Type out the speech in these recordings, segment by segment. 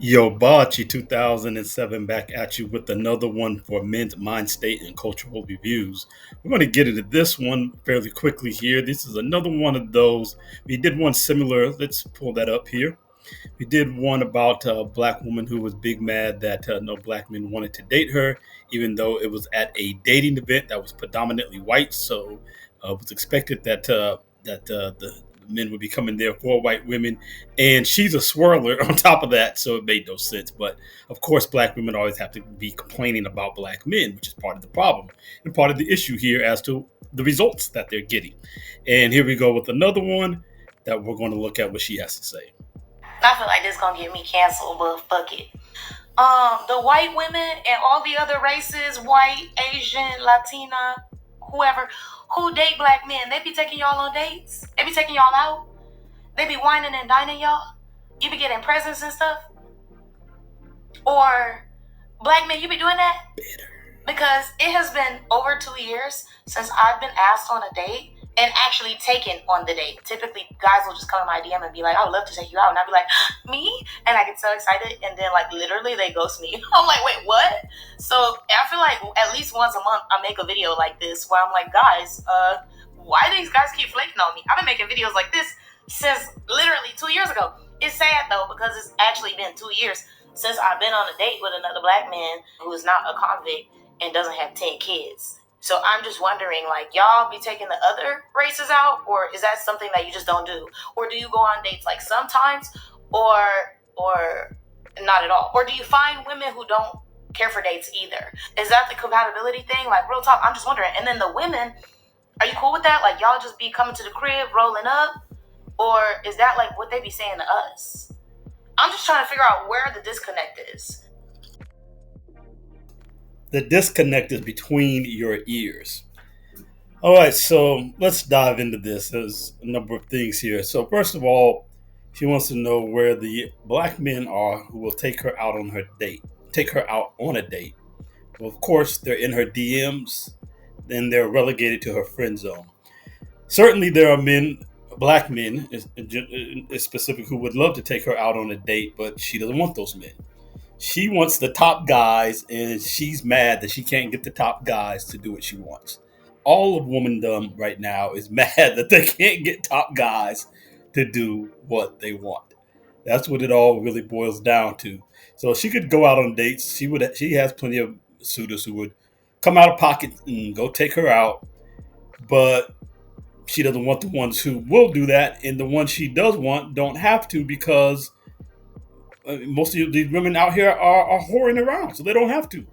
Yo, Bachi 2007 back at you with another one for men's mind state and cultural reviews. We're going to get into this one fairly quickly here. This is another one of those. We did one similar. Let's pull that up here. We did one about a black woman who was big mad that no black men wanted to date her, even though it was at a dating event that was predominantly white. So it was expected that the men would be coming there for white women, and she's a swirler on top of that. So it made no sense. But of course, black women always have to be complaining about black men, which is part of the problem and part of the issue here as to the results that they're getting. And here we go with another one that we're going to look at what she has to say. I feel like this gonna get me canceled, but fuck it. The white women and all the other races, white, Asian, Latina, whoever, who date black men, they be taking y'all on dates. They be taking y'all out. They be whining and dining y'all. You be getting presents and stuff. Or black men, you be doing that? Because it has been over 2 years since I've been asked on a date and actually taken on the date. Typically, guys will just come in my DM and be like, I would love to take you out. And I'd be like, me? And I get so excited. And then, like, literally, they ghost me. I'm like, wait, what? So I feel like at least once a month, I make a video like this where I'm like, guys, why do these guys keep flaking on me? I've been making videos like this since literally 2 years ago. It's sad, though, because it's actually been 2 years since I've been on a date with another black man who is not a convict and doesn't have 10 kids. So I'm just wondering, like, y'all be taking the other races out, or is that something that you just don't do? Or do you go on dates like sometimes, or not at all? Or do you find women who don't care for dates either? Is that the compatibility thing? Like, real talk, I'm just wondering. And then the women, are you cool with that? Like, y'all just be coming to the crib, rolling up? Or is that like what they be saying to us? I'm just trying to figure out where the disconnect is. The disconnect is between your ears. All right, so let's dive into this. There's a number of things here. So, first of all, she wants to know where the black men are who will take her out on her date, take her out on a date. Well, of course, they're in her DMs, then they're relegated to her friend zone. Certainly, there are men, black men, is specific, who would love to take her out on a date, but she doesn't want those men. She wants the top guys, and she's mad that she can't get the top guys to do what she wants. All of womandom right now is mad that they can't get top guys to do what they want. That's what it all really boils down to. So she could go out on dates. She would. She has plenty of suitors who would come out of pocket and go take her out, but she doesn't want the ones who will do that, and the ones she does want don't have to because most of these women out here are whoring around, so they don't have to.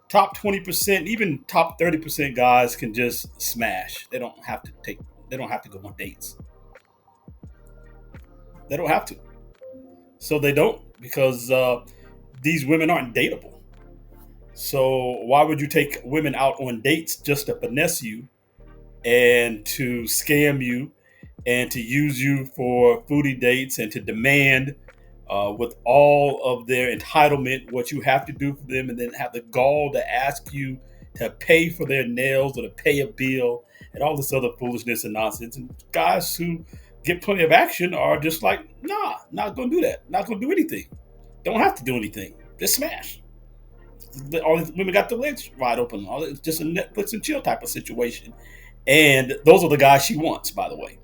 Top 20%, even top 30% guys can just smash. They don't have to take. They don't have to go on dates. They don't have to. So they don't because these women aren't dateable. So why would you take women out on dates just to finesse you and to scam you and to use you for foodie dates and to demand with all of their entitlement what you have to do for them, and then have the gall to ask you to pay for their nails or to pay a bill and all this other foolishness and nonsense? And guys who get plenty of action are just like, nah, not gonna do that, not gonna do anything, don't have to do anything, just smash. All these women got their legs wide open. It's just a Netflix and chill type of situation. And those are the guys she wants, by the way.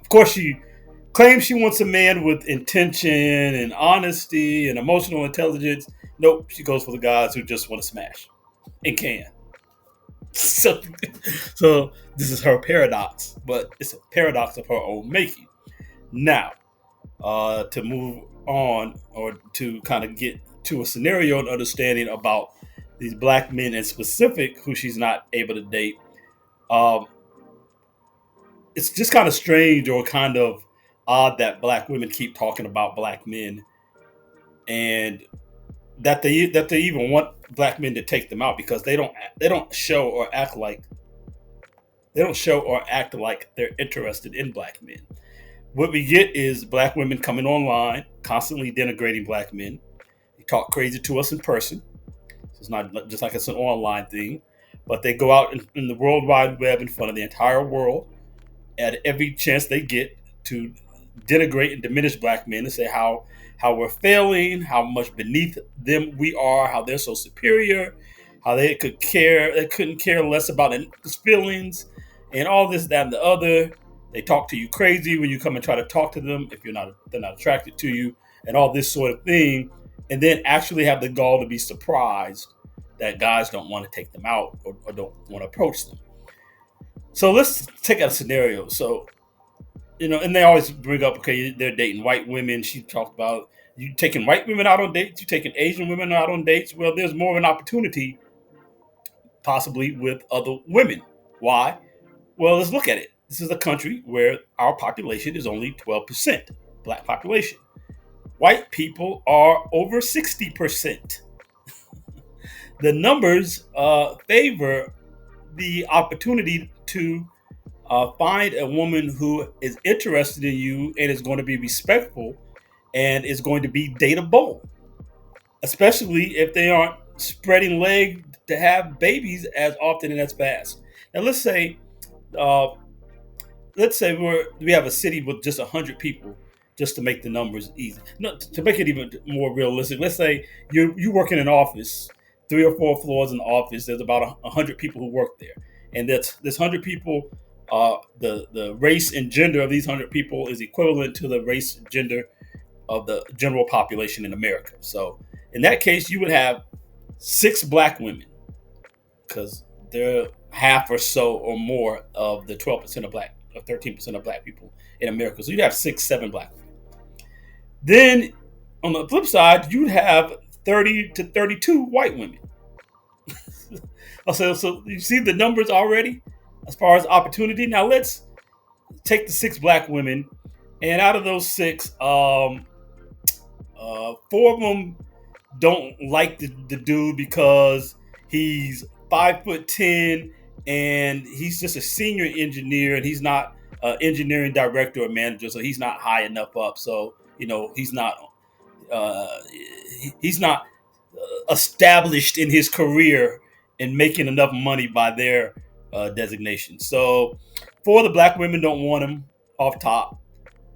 Of course, she claims she wants a man with intention and honesty and emotional intelligence. Nope, she goes for the guys who just want to smash and can. So, so this is her paradox, but it's a paradox of her own making. Now, to move on or to kind of get to a scenario and understanding about these black men in specific who she's not able to date. Um, it's just kind of strange or kind of odd that black women keep talking about black men and that they even want black men to take them out because they don't show or act like they're interested in black men. What we get is black women coming online, constantly denigrating black men. They talk crazy to us in person. So it's not just like it's an online thing, but they go out in the World Wide Web in front of the entire world at every chance they get to denigrate and diminish black men and say how we're failing, how much beneath them we are, how they're so superior, how they couldn't care less about his feelings, and all this, that, and the other. They talk to you crazy when you come and try to talk to them if they're not attracted to you, and all this sort of thing, and then actually have the gall to be surprised that guys don't want to take them out or don't want to approach them. So let's take out a scenario. So, and they always bring up, okay, they're dating white women. She talked about you taking white women out on dates, you taking Asian women out on dates. Well, there's more of an opportunity possibly with other women. Why? Well, let's look at it. This is a country where our population is only 12% black population. White people are over 60%. The numbers favor the opportunity to find a woman who is interested in you and is going to be respectful and is going to be dateable, especially if they aren't spreading legs to have babies as often and as fast. Now, uh, let's say we have a city with just 100 people, just to make the numbers easy. No, to make it even more realistic, let's say you work in an office, 3 or 4 floors in the office. There's about 100 people who work there, and that's this 100 people. The race and gender of these 100 people is equivalent to the race and gender of the general population in America. So in that case, you would have 6 black women because they're half or so or more of the 12% of black or 13% of black people in America. So you'd have 6, 7 black women. Then on the flip side, you'd have 30 to 32 white women. So you see the numbers already as far as opportunity. Now let's take the 6 black women, and out of those 6, 4 of them don't like the dude because he's 5'10" and he's just a senior engineer and he's not an engineering director or manager, so he's not high enough up. So uh, he's not established in his career and making enough money by their designation. So 4 of the black women don't want him off top.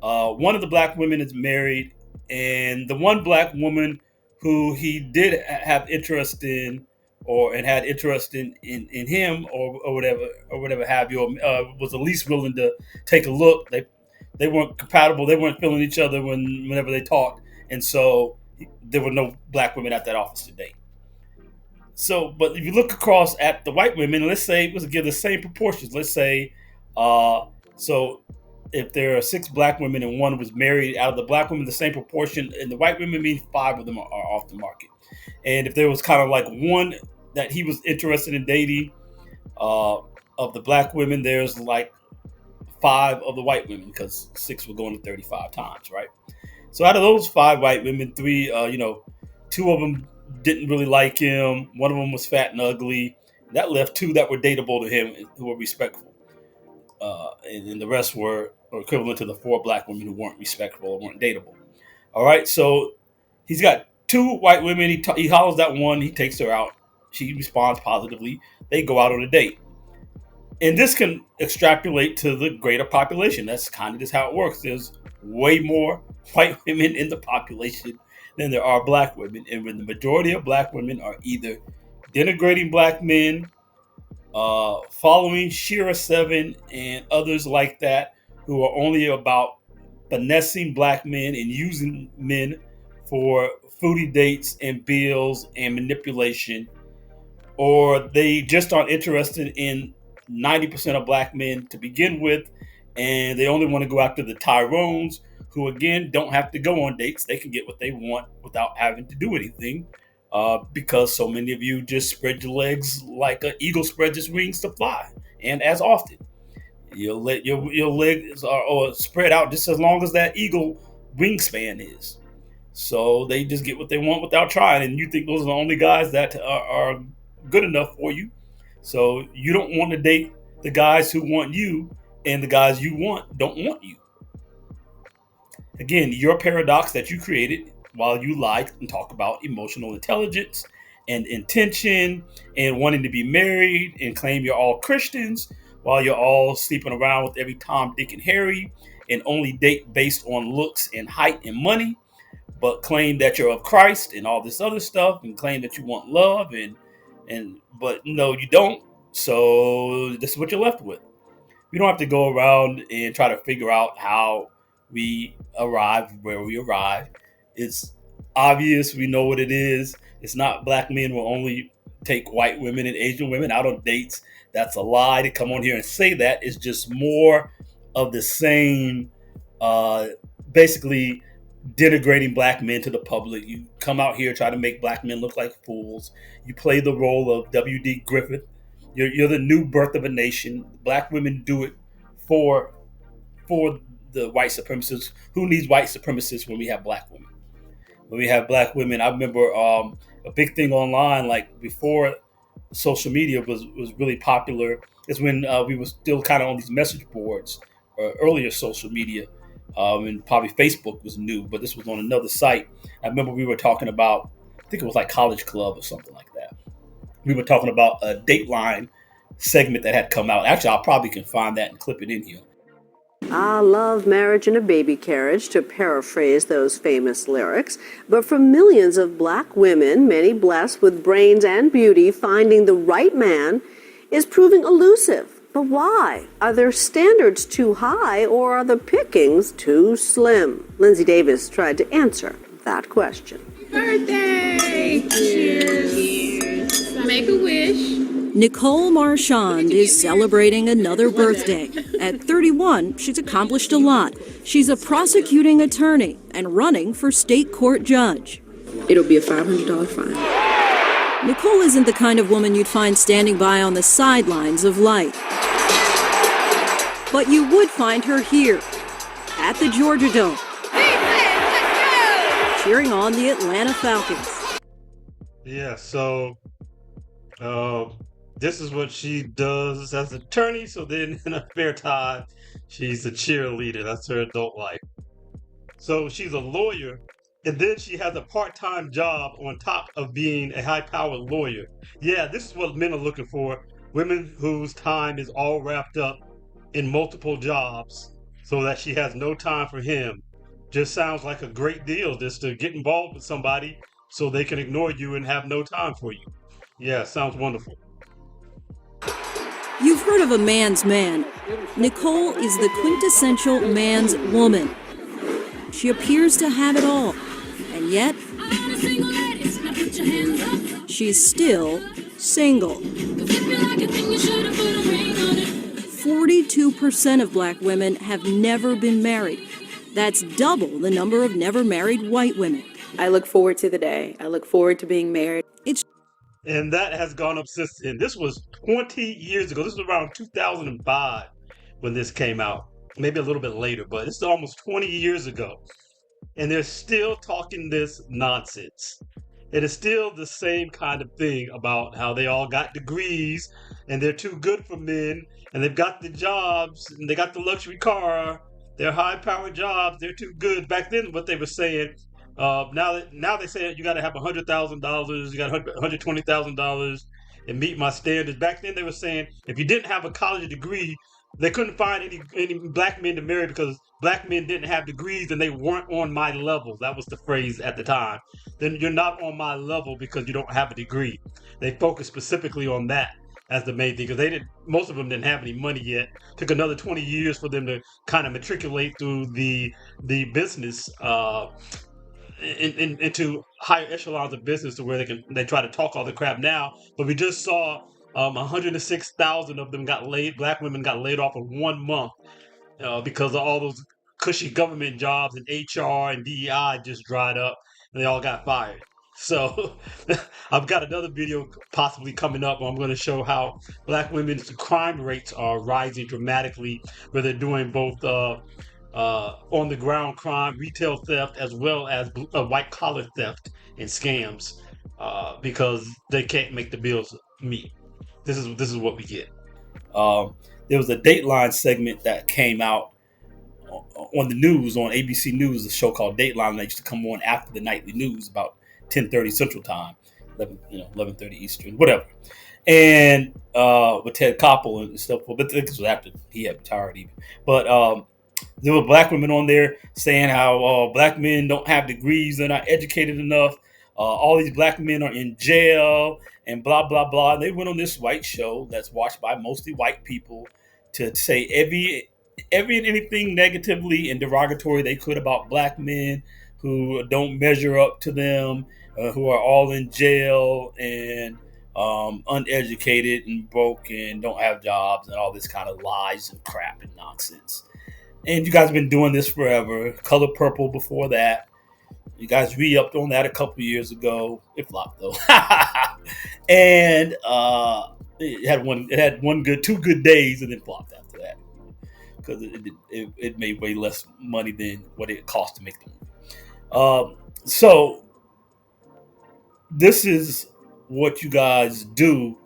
One of the black women is married, and the one black woman who he did have interest in, and had interest in him, or whatever have you, was at least willing to take a look. They weren't compatible. They weren't feeling each other whenever they talked, and so there were no black women at that office today. So, but if you look across at the white women, let's give the same proportions. Let's say, so if there are 6 black women and one was married, out of the black women, the same proportion, and the white women means 5 of them are off the market. And if there was kind of like one that he was interested in dating, of the black women, there's like 5 of the white women because 6 were going to 35 times, right? So out of those 5 white women, 3, 2 of them didn't really like him. One of them was fat and ugly. That left 2 that were dateable to him, who were respectful. And the rest were equivalent to the 4 black women who weren't respectable or weren't dateable. All right, so he's got 2 white women. He hollers that one. He takes her out. She responds positively. They go out on a date. And this can extrapolate to the greater population. That's kind of just how it works. There's way more white women in the population than there are black women. And when the majority of black women are either denigrating black men, following Shira 7 and others like that, who are only about finessing black men and using men for foodie dates and bills and manipulation, or they just aren't interested in 90% of black men to begin with, and they only want to go after the Tyrones, who again don't have to go on dates. They can get what they want without having to do anything, because so many of you just spread your legs like an eagle spreads its wings to fly, and as often you'll let your legs are spread out just as long as that eagle wingspan is. So they just get what they want without trying, and you think those are the only guys that are good enough for you. So you don't want to date the guys who want you, and the guys you want don't want you. Again, your paradox that you created while you lie and talk about emotional intelligence and intention and wanting to be married and claim you're all Christians while you're all sleeping around with every Tom, Dick, and Harry and only date based on looks and height and money, but claim that you're of Christ and all this other stuff, and claim that you want love, and but no, you don't. So this is what you're left with. We don't have to go around and try to figure out how we arrive where we arrive. It's obvious. We know what it is. It's not black men will only take white women and Asian women out on dates. That's a lie to come on here and say that. It's just more of the same, uh, basically denigrating black men to the public. You come out here, try to make black men look like fools. You play the role of W.D. Griffith. You're the new birth of a nation. Black women do it for for the white supremacists. Who needs white supremacists when we have black women? When we have black women, I remember a big thing online, like before social media was really popular, is when we were still kind of on these message boards, earlier social media, and probably Facebook was new, but this was on another site. I remember we were talking about, I think it was like College Club or something like that. We were talking about a Dateline segment that had come out. Actually, I probably can find that and clip it in here. Ah, love, marriage, and a baby carriage, to paraphrase those famous lyrics. But for millions of black women, many blessed with brains and beauty, finding the right man is proving elusive. But why? Are their standards too high, or are the pickings too slim? Lindsay Davis tried to answer that question. Birthday! Cheers! Make a wish. Nicole Marchand is celebrating another birthday. At 31, she's accomplished a lot. She's a prosecuting attorney and running for state court judge. It'll be a $500 fine. Nicole isn't the kind of woman you'd find standing by on the sidelines of life. But you would find her here, at the Georgia Dome, cheering on the Atlanta Falcons. Yeah, so this is what she does as an attorney. So then in her spare time, she's a cheerleader. That's her adult life. So she's a lawyer, and then she has a part-time job on top of being a high-powered lawyer. Yeah, this is what men are looking for. Women whose time is all wrapped up in multiple jobs so that she has no time for him. Just sounds like a great deal, just to get involved with somebody so they can ignore you and have no time for you. Yeah, sounds wonderful. You've heard of a man's man. Nicole is the quintessential man's woman. She appears to have it all, and yet she's still single. 42% of black women have never been married. That's double the number of never married white women. I look forward to the day. I look forward to being married. And that has gone up since then. This was 20 years ago. This was around 2005 when this came out. Maybe a little bit later, but it's almost 20 years ago. And they're still talking this nonsense. It is still the same kind of thing about how they all got degrees and they're too good for men and they've got the jobs and they got the luxury car. They're high-powered jobs. They're too good. Back then, what they were saying, now they say you got to have $100,000, you got $120,000 and meet my standards. Back then, they were saying if you didn't have a college degree, they couldn't find any black men to marry because black men didn't have degrees and they weren't on my level. That was the phrase at the time. Then you're not on my level because you don't have a degree. They focused specifically on that as the main thing because most of them didn't have any money yet. Took another 20 years for them to kind of matriculate through the business into higher echelons of business to where they try to talk all the crap now. But we just saw 106,000 of them black women got laid off in 1 month because of all those cushy government jobs and HR and DEI just dried up and they all got fired. So I've got another video possibly coming up where I'm going to show how black women's crime rates are rising dramatically, where they're doing both on the ground crime, retail theft, as well as white collar theft and scams because they can't make the bills meet. This is what we get. There was a Dateline segment that came out on the news on ABC News, a show called Dateline that used to come on after the nightly news about 10:30 Central Time, 11:30 Eastern, whatever. And with Ted Koppel and stuff. But this was after he had retired even. But There were black women on there saying how black men don't have degrees, they're not educated enough. All these black men are in jail and blah blah blah. They went on this white show that's watched by mostly white people to say every and anything negatively and derogatory they could about black men who don't measure up to them, who are all in jail and uneducated and broke and don't have jobs and all this kind of lies and crap and nonsense. And you guys have been doing this forever. Color Purple before that. You guys re-upped on that a couple years ago. It flopped though. And it had two good days and then flopped after that. Because it made way less money than what it cost to make the movie. So this is what you guys do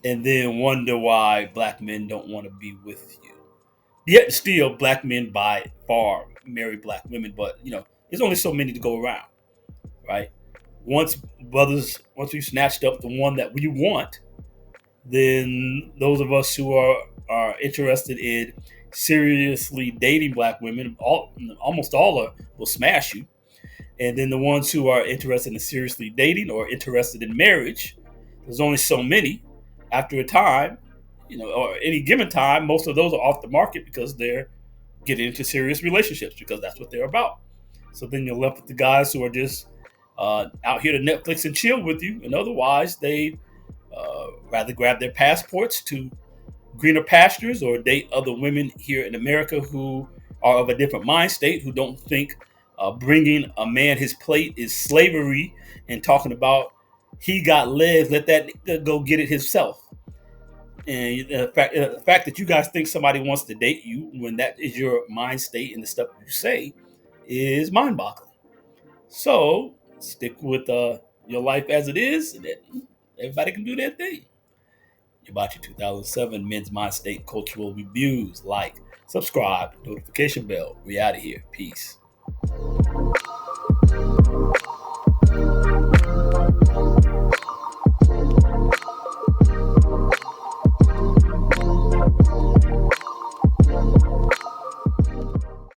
and then wonder why black men don't want to be with you. Yet still, black men by far marry black women, but there's only so many to go around, right? Once we snatched up the one that we want, then those of us who are interested in seriously dating black women, almost all will smash you. And then the ones who are interested in seriously dating or interested in marriage, there's only so many. After a time, or any given time, most of those are off the market because they're getting into serious relationships because that's what they're about. So then you're left with the guys who are just out here to Netflix and chill with you, and otherwise they rather grab their passports to greener pastures or date other women here in America who are of a different mind state, who don't think bringing a man his plate is slavery, and talking about he got legs, let that nigga go get it himself. And the fact that you guys think somebody wants to date you when that is your mind state and the stuff you say is mind-boggling. So stick with your life as it is, and everybody can do their thing. Hibachi 2007 Men's Mind State Cultural Reviews. Like, subscribe, notification bell. We out of here. Peace.